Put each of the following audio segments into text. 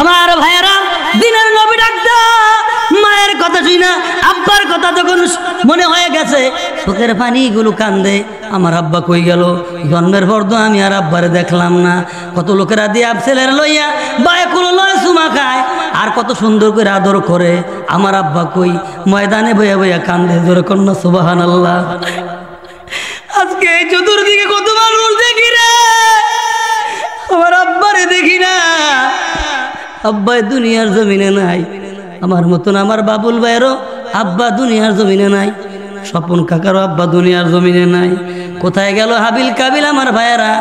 আমার ভাইয়েরা দিনের নবী ডাকতা মায়ের কথা শুই না আব্বার কথা যখন মনে হয়ে গেছে চোখের পানিগুলো কান্দে আমার আব্বা কই গেল জন্মের পর তো আমি আর আব্বারে দেখলাম না কত লোকেরা দিয়ে ছেলের লইয়া বায়ে কোনো লয় চুমা খায় আর কত সুন্দর করে আদর করে আমার আব্বা কই ময়দানে বইয়া বইয়া কান্দে জোরে কন্যা সুবহানাল্লাহ। আজকে এই চতুর্দিকে কত মানুষ দেখি রে আমার আব্বারে দেখি না আব্বা দুনিয়ার জমিনে নাই আমার মতন আমার বাবুল ভাইয়েরও আব্বা দুনিয়ার জমিনে নাই স্বপন কাকারও আব্বা দুনিয়ার জমিনে নাই কোথায় গেল হাবিল কাবিল আমার ভাইয়েরা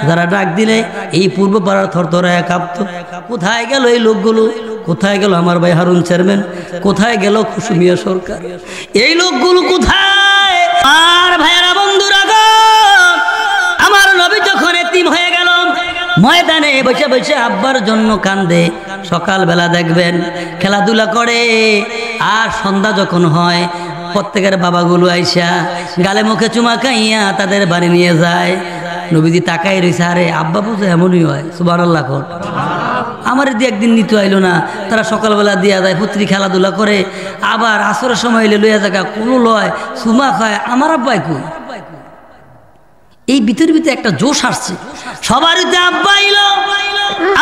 যারা ডাক দিলে এই পূর্ব পাড়ার থরথরায় কাঁপতো কোথায় গেল এই লোকগুলো কোথায় গেল আমার ভাই হারুন চেয়ারম্যান কোথায় গেল কুসুমিয়া সরকার এই লোকগুলো কোথায় আর ভাইয়েরা বন্ধুরা গো আমার নবী যখন এতিম হয়ে গেল ময়দানে বসে বসে আব্বার জন্য কান্দে সকালবেলা দেখবেন খেলাধুলা করে আর সন্ধ্যা যখন হয় প্রত্যেকের বাবাগুলো আইসা গালে মুখে চুমা খাইয়া তাদের বাড়ি নিয়ে যায় নবীজি তাকাই রয়েছে আরে আব্বা বুঝে এমনই হয় সুবহানাল্লাহ কর আমার দিয়ে একদিন নিতে আইলো না তারা সকালবেলা দিয়া যায় পুত্রী খেলাধুলা করে আবার আসরের সময় এলে লইয়া জায়গা কোনো লয় চুমা খায় আমার আব্বাই কই এই ভিতর ভিতরে একটা জোশ আসছে সবারই আব্বা এলো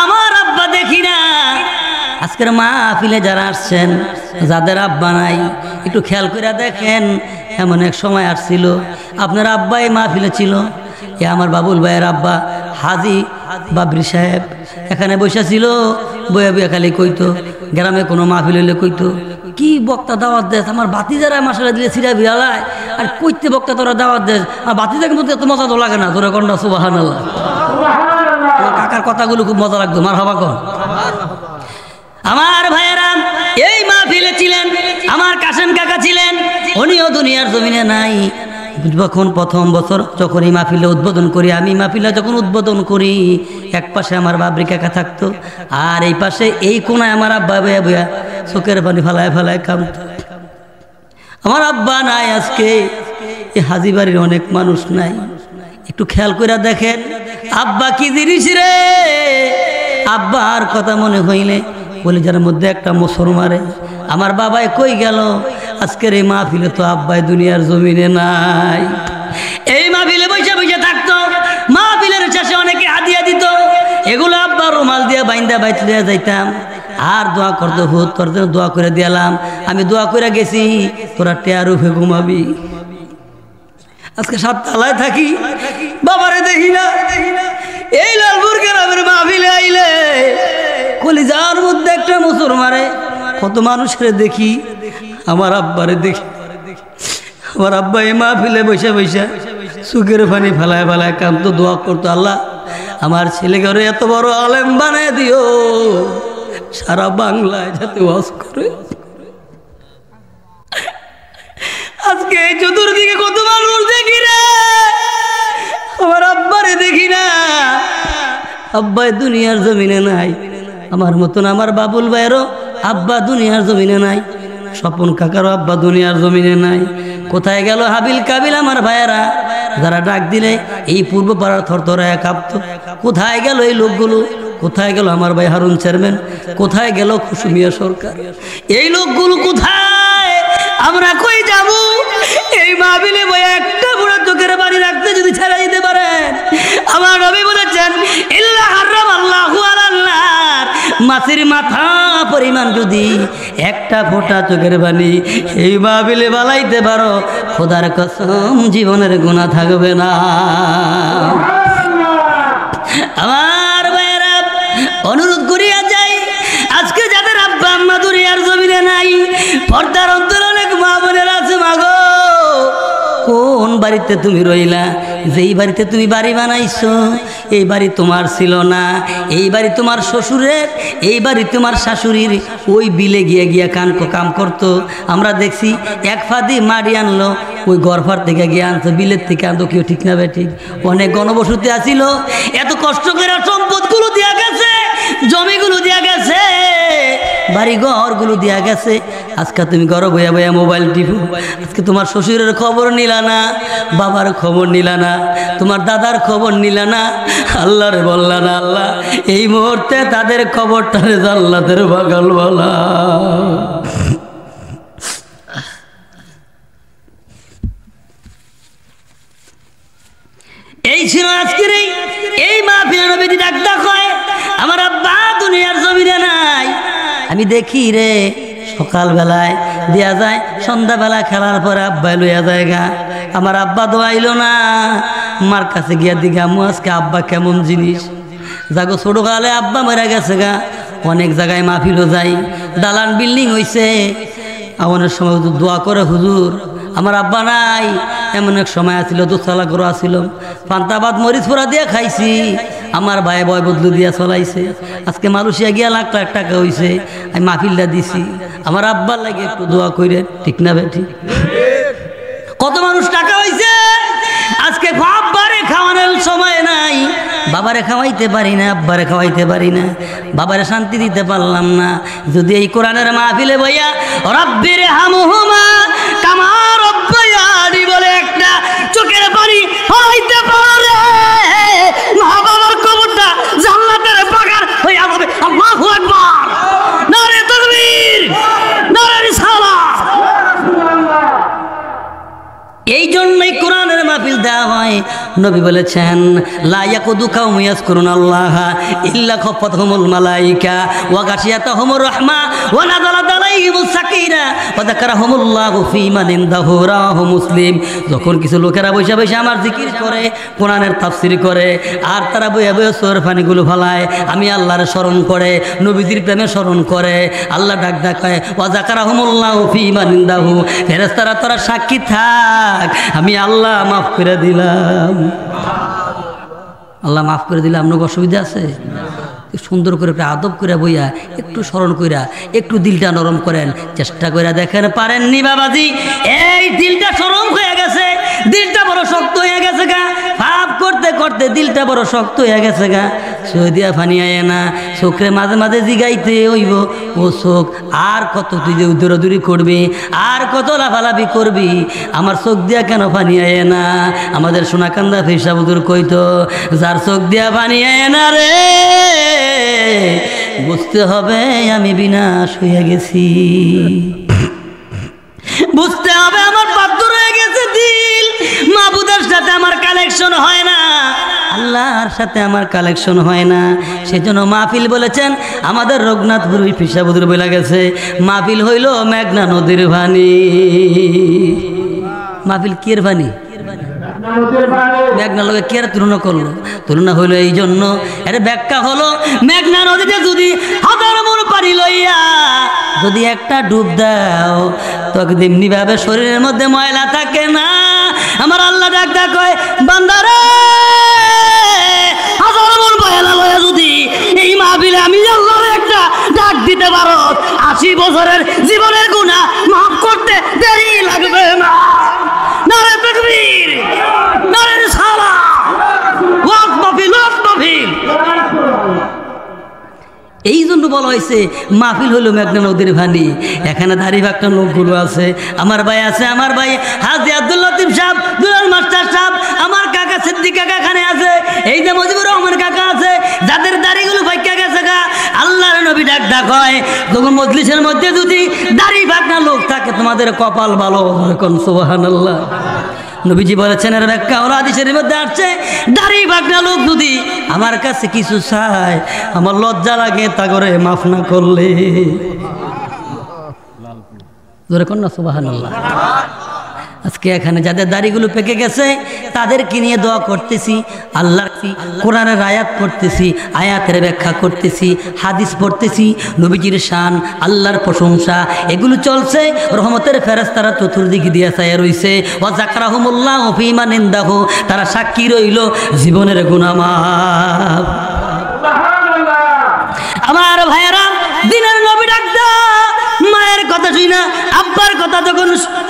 আমার আব্বা দেখি না আজকের মাহফিলে যারা আসছেন যাদের আব্বা নাই একটু খেয়াল করে দেখেন এমন এক সময় আসছিল আপনার আব্বা এই মাহফিলে ছিল এ আমার বাবুল ভাইয়ের আব্বা হাজি বাবরি সাহেব এখানে বসে ছিল বইয়া বইয়া খালি কইতো গ্রামে কোনো মাহফিল হইলে কইতো কি বক্তা দাওয়াত দেশ আমার বাতি যারা মাসালা দিলে সিরা বিড়ালায় আর কইতে বক্তা তোরা দাওয়াত দেশ আর বাতিটা কিন্তু এত মজা তো লাগে না তোরা কন্যা সুবহানাল্লাহ কাকার কথাগুলো খুব মজা লাগতো মারহাবা কর আমার ভাইয়েরা এই মাহফিলে ছিলেন আমার কাসেম কাকা ছিলেন উনিও দুনিয়ার জমিনে নাই যখন প্রথম বছর যখন এই মাহফিলে উদ্বোধন করি আমি মাহফিলে যখন উদ্বোধন করি এক পাশে আমার বাবরি কাকা থাকতো আর এই পাশে এই কোনায় আমার আব্বা বইয়া বইয়া চোখের পানি ফেলায় ফেলায় কামতো আমার আব্বা নাই আজকে এই হাজি বাড়ির অনেক মানুষ নাই একটু খেয়াল করে দেখেন আব্বা কি জিনিস রে আব্বার কথা মনে হইলে কলিজার মধ্যে একটা মোসর মারে আমার বাবাই কই গেল আজকের এই মাহফিলে তো আব্বাই দুনিয়ার জমিনে নাই এই মাহফিলে বসে বসে থাকতো মাহফিলের শেষে অনেকে হাদিয়া দিত এগুলো আব্বা রুমাল দিয়ে বাইন্দা বাইতে দিয়ে যাইতাম আর দোয়া করতে হুত তোর জন্য দোয়া করে দিলাম আমি দোয়া করে গেছি তোরা টেয়ার উঠে ঘুমাবি আজকে সাততলায় থাকি বাবারে দেখি না এই লালপুর গ্রামের মাহফিলে আইলে কলিজার মধ্যে একটা মোসর মারে কত মানুষের দেখি আমার আব্বারে দেখি আমার আব্বা এই মাহফিলে বসে বসে চোখের পানি ফেলায় ফেলায় কামতো দোয়া করতো আল্লাহ আমার ছেলেকে এত বড় আলেম বানায় দিও সারা বাংলায় যাতে ওয়াজ করে আজকে এই চতুর্দিকে কত মানুষ দেখি রে আমার আব্বারে দেখি না আব্বাই দুনিয়ার জমিনে নাই আমার মতন আমার বাবুল ভাইয়েরও আব্বা দুনিয়ার জমিনে নাই স্বপন কাকারও আব্বা দুনিয়ার জমিনে নাই কোথায় গেল হাবিল কাবিল আমার ভাইয়েরা যারা ডাক দিলে এই পূর্ব পাড়ার থরথরায় কাঁপতো কোথায় গেল এই লোকগুলো কোথায় গেল আমার ভাই হারুন চেয়ারম্যান কোথায় গেল কুসুমিয়া সরকার এই লোকগুলো কোথায় আমরা কই যাব এই মাহফিলে বই একটা বুড়া চোখের বাড়ি রাখতে যদি ছেড়ে দিতে পারেন আমার নবী বলেছেন ইল্লা হারামাল্লাহু আলান নার মাছের মাথা পরিমাণ যদি একটা ফোঁটা চোখের পানি এই মাহফিলে বালাইতে পারো খোদার কসম জীবনের গুনাহ থাকবে না আমার ভাইয়েরা অনুরোধ করিয়া যাই আজকে যাদের আব্বা আম্মা দুনিয়ার জমিনে নাই পর্দার অন্তরে অনেক মা বোনেরা আছে মাগো কোন বাড়িতে তুমি রইলা যেই বাড়িতে তুমি বাড়ি বানাইছো এই বাড়ি তোমার ছিল না এই বাড়ি তোমার শ্বশুরের এই বাড়ি তোমার শাশুড়ির ওই বিলে গিয়ে গিয়ে কাম করতো আমরা দেখছি এক ফাদি মাড়ি আনলো ওই গড়ফার থেকে গিয়ে আনতো বিলের থেকে আনতো কেউ ঠিক না বে ঠিক অনেক গণবসতি আসিল এত কষ্ট করে সম্পদগুলো দেওয়া গেছে জমিগুলো দেওয়া গেছে বাড়ি ঘরগুলো দেওয়া গেছে আজকে তুমি ঘরে বইয়া বইয়া মোবাইল টিপো, আজকে তোমার শ্বশুরের খবর নিলা না, বাবার খবর নিলা না, তোমার দাদার খবর নিলা না, আল্লাহরে বললা না আল্লাহ এই মুহূর্তে তাদের খবরটারে জান্নাতের বাগাল বলা। এই ছিল আজকের এই মাহফিলে নবীজি ডাক হয়, আমার আব্বা দুনিয়ার জমিনে নাই। আমি দেখি রে সকালবেলায় দেয়া যায়, সন্ধ্যাবেলা খেলার পরে আব্বা লইয়া যায় গা, আমার আব্বা দোয়াইল না। মার কাছে গিয়া দিঘা আম্মু আজকে আব্বা কেমন জিনিস, যাগো ছোটকালে আব্বা মেরা গেছে গা। অনেক জায়গায় মাহফিলও যাই, দালান বিল্ডিং হইছে, আমাদের সময় দোয়া করে হুজুর আমার আব্বা নাই। এমন এক সময় আসছিল দোতলা করে আসছিল, পান্তাবাদ মরিচ পোড়া দিয়ে খাইছি, আমার ভাই বয় বদলু দিয়া চলাইছে। আজকে মালয়েশিয়া গিয়া লাখ লাখ টাকা হইছে, আমি মাহফিলটা দিছি। আমার আব্বার লাগে একটু দোয়া করে, ঠিক না বেটি? কত মানুষ টাকা হইছে, আজকে আব্বারে খাওয়ানোর সময় নাই, বাবারে খাওয়াইতে পারি না, আব্বারে খাওয়াইতে পারি না, বাবারে শান্তি দিতে পারলাম না। যদি এই কোরআনের মাহফিলে বইয়া রব্বির হামহুমা কামা রব্বায়ানি বলে একটা চোখের পানি হইতে পারে, মা বাবার কবরটা জান্নাতের বাগান হইয়া যাবে। আল্লাহু আকবার, নারে তাকবীর, নারে রিসালাত। এই জন্যই কোরআনের মাহফিল দেওয়া হয়। নবী বলেছেন লা ইয়াকুদু কাউমুন ইয়াযকুরুনাল্লাহ ইল্লা খাফাতহুমুল মালায়েকা ওয়া গাশিয়াতাহুমুর রাহমা ওয়া নাযালাত আলাইহিমুস সাকিনা ওয়া যাকারাহুমুল্লাহু ফী মান ইনদাহু রাহু মুসলিম। যখন কিছু লোকেরা বসে বসে আমার জিকির করে, কোরআনের তাফসীর করে, আর তারা বইয়া বইয়া চোখের পানিগুলো ফেলায়, আমি আল্লাহর স্মরণ করে, নবীজির প্রেমে স্মরণ করে, আল্লাহ ডাক ডাকায় ওয়া যাকারাহুমুল্লাহু ফী মান ইনদাহু, ফেরেশতারা তোরা সাক্ষী থাক, আমি আল্লাহ মাফ করে দিলাম। আল্লাহ মাফ করে দিলে আপনার অসুবিধা আছে? সুন্দর করে আদব করে বইয়া একটু স্মরণ কইরা একটু দিলটা নরম করেন, চেষ্টা করে দেখেন পারেননি বাবাজি। এই দিলটা নরম হয়ে গেছে, দিলটা বড় শক্ত হয়ে গেছে গা, পাপ করতে করতে দিলটা বড় শক্ত হয়ে গেছে গা। সৌদিয়া ফানি আয় না, চোখে মাঝে মাঝে জিগাইতে হইব, ও চোখ আর কত তুই যে দৌড়াদৌড়ি করবি, আর কত লাফালাফি করবি, আমার চোখ দিয়া কেন ফানি আয় না? আমাদের সোনাকান্দা ফিরসাবুদুর কইতো, যার চোখ দিয়া ফানি আয় না রে বুঝতে হবে আমি বিনাশ হয়ে গেছি, বুঝতে হবে আমার পাথর হয়ে গেছে দিল, মাবুদের সাথে আমার কালেকশন হয় না, আল্লাহর সাথে আমার কালেকশন হয় না। সেজন্য মাহফিল বলেছেন, আমাদের রঘুনাথপুর ফিরসাবুদুর বলে গেছে মাহফিল হইল মেঘনা নদীর ভানি। মাহফিল কির ভানি? মেঘনা লোকে কে তুলনা করলো? তুলনা হইলো এই জন্য, এর ব্যাখ্যা হলো মেঘনা নদীতে যদি হাজার মন পানি লইয়া যদি একটা ডুব দাও, তো এমনি ভাবে শরীরের মধ্যে ময়লা থাকে না। আমার আল্লাহ ডাক ডাক কয়, বান্দারে হাজার মন ময়লা লইয়া যদি এই মাহফিলে আমি আল্লাহর একটা ডাক দিতে পারো, 80 বছরের জীবনের গুনাহ মাফ করতে দেরি লাগবে না। নারে তাকবীর, নারে রিসালাত, ওয়াজ মাহফিল, ওয়াজ মাহফিল। এই জন্য বলা হয়েছে মাহফিল হলো মেঘনা নদীর ভানি। এখানে দাড়ি বাঁকা লোকগুলো আছে, আমার ভাই আছে, আমার ভাই হাজী আব্দুল লতিফ সাহেব, দুলাল মাস্টার সাহেব, আমার কাকা সিদ্দিক কাকা এখানে আছে, এই যে মুজিবুর রহমান কাকা আছে, যাদের দাড়িগুলো ফাঁকা গেছে গা। আল্লাহর নবী ডাক ডাক হয়, তখন মজলিসের মধ্যে যদি দাড়ি বাঁকা লোক থাকে তোমাদের কপাল ভালো, সুবহানাল্লাহ। নবীজি বলেছেন, এর ব্যাখ্যা হলো হাদিসের মধ্যে আসছে, দাড়ি বাঁকা লোক যদি আমার কাছে কিছু চায়, আমার লজ্জা লাগে তা করে মাফ না করলে। জোরে কর না সুবহানাল্লাহ। আজকে এখানে যাদের দাড়িগুলো পেকে গেছে তাদেরকে নিয়ে দোয়া করতেছি, আল্লাহর কোরআনের আয়াত পড়তেছি, আয়াতের ব্যাখ্যা করতেছি, হাদিস পড়তেছি, নবীজির শান, আল্লাহর প্রশংসা, এগুলো চলছে। রহমতের ফেরেশতারা চতুর্দিকে দিয়া ছায়া রইছে, ওয়া যাকরাহুমুল্লাহু ফী মান ইনদাহু, তারা সাক্ষী রইল জীবনের গুনাহ মাফ। আমার ভাইয়েরা, দিনের নবী ডাক মায়ের কথা শুই না, আব্বার কথা যখন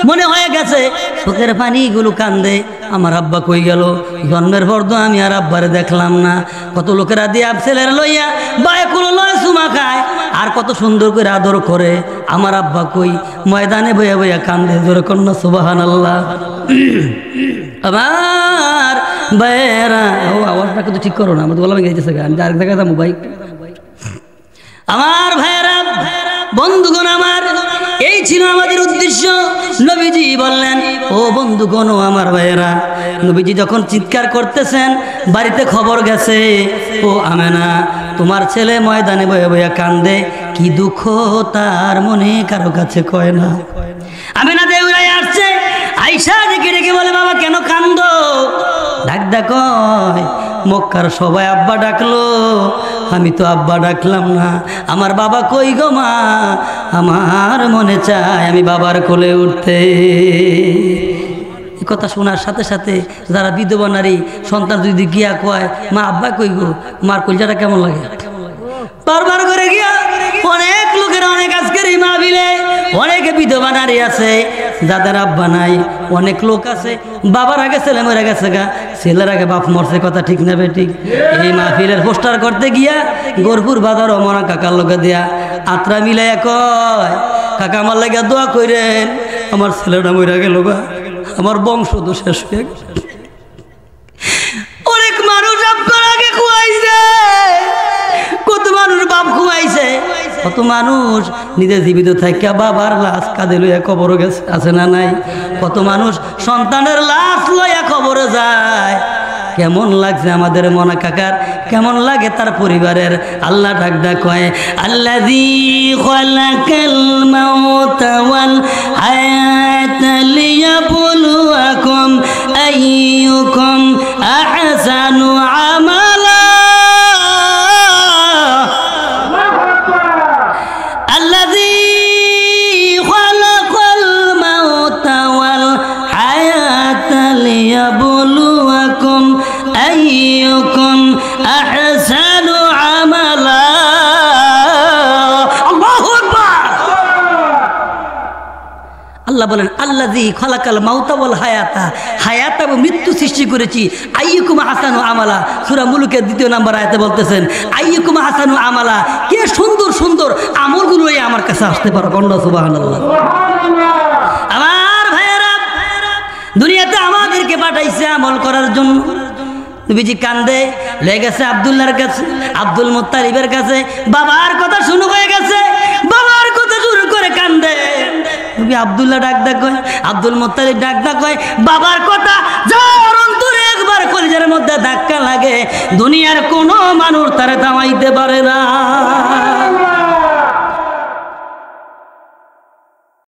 মনে হয়ে গেছে, চোখের পানিগুলো কান্দে, আমার আব্বা কই গেল? জন্মের পর তো আমি আর আব্বারে দেখলাম না। কত লোকেরা দিয়ে ছেলেরা লইয়া বায়কুলো লয় চুমা খায়, আর কত সুন্দর করে আদর করে। আমার আব্বা কই ময়দানে বইয়া বইয়া কান্দে, জোরে কন্যা সুবহানাল্লাহ। আমার ভাইয়েরা, ও আওয়াজটা কিন্তু ঠিক করো না, আমাদের বলা গেছে, আমি আরেক জায়গায় যাবো ভাই। আমার ভাইয়েরা, বন্ধুগণ আমার, এই ছিল আমাদের উদ্দেশ্য। নবীজি বললেন, ও বন্ধুগণ, ও আমার ভাইয়েরা, নবীজি যখন চিৎকার করতেছেন, বাড়িতে খবর গেছে, ও আমেনা, তোমার ছেলে ময়দানে বয়ে বইয়া কান্দে, কি দুঃখ তার মনে কারো কাছে কয় না। আমেনা দেউরাই আসছে, আইসা ডেকে ডেকে বলে, বাবা কেন কান্দো? ডাক কয়, মক্কার সবাই আব্বা ডাকলো, আমি তো আব্বা ডাকলাম না। আমার বাবা কই গো মা? আমার মনে চায় আমি বাবার কোলে উঠতে। এই কথা শোনার সাথে সাথে যারা বিধবা নারী সন্তান যদি গিয়া কয়, মা আব্বা কই গো, মার কলজাটা কেমন লাগে? বারবার করে গিয়া অনেক লোকের, অনেক আজকের এই মাহফিলে অনেকে বিধবা নারী আছে যাদের আব্বা নাই। অনেক লোক আছে বাবার আগে ছেলে মরে গেছে গা, ছেলের আগে বাপ মরছে, কথা ঠিক না বেঠিক? এই মাহফিলের পোস্টার করতে গিয়া গরপুর বাজার অমরা কাকার লোকে দিয়া আত্রা মিলাইয়া কয়, কাকা আমার লাগে দোয়া কইরেন, আমার ছেলেটা মরে গেল গা, আমার বংশ তো শেষ হয়ে গেল। অনেক মানুষ আপনার আগে খুয়াইছে, কত মানুষ বাপ খুয়াইছে, কত মানুষ নিজে জীবিত থাকা বাবার লাশ কাঁধে লইয়া কবরে গেছে, আছে না নাই? কত মানুষ সন্তানের লাশ লইয়া কবরে যায়। কেমন লাগছে আমাদের মনা কাকার, কেমন লাগে তার পরিবারের? আল্লাহ ডাকডা কয়, আল্লাযী খালাকাল মাউতা ওয়াল হায়াতা লিয়াবলুয়াকুম আইয়ুকুম আহসানু আমালা। আল্লাযী খালাকাল মাউতা ওয়াল হায়াতা লিয়াবলুয়াকুম আইয়ুকুম আহসানু আমালা। আল্লাহু আকবার। আল্লাহ বলেন, আল্লাযী খালাকাল মাউতা ওয়াল হায়াতা, হায়াত এবং মৃত্যু সৃষ্টি করেছি, আইয়ুকুম আহসানু আমালা। সূরা মুলুকের 2 নম্বর আয়াতে বলতেছেন, আইয়ুকুম আহসানু আমালা, কে সুন্দর সুন্দর আমলগুলো আমার কাছে আসতে পারো। কন্যা সুবহানাল্লাহ। আমার ভাইয়েরা, দুনিয়াতে আমাদেরকে পাঠাইছে আমল করার জন্য। নবীজি কান্দে লেগেছে আব্দুল্লাহর কাছে, আব্দুল মুত্তালিবের কাছে, বাবার কথা শুরু হয়ে গেছে, বাবার কথা শুরু করে কান্দে। নবী আব্দুল্লাহ ডাকদা কয়, আব্দুল মুত্তালিব ডাকদা কয়, বাবার কথা যার অন্তরে একবার কলিজার মধ্যে ধাক্কা লাগে, দুনিয়ার কোনো মানুষ তারে থামাইতে পারে না।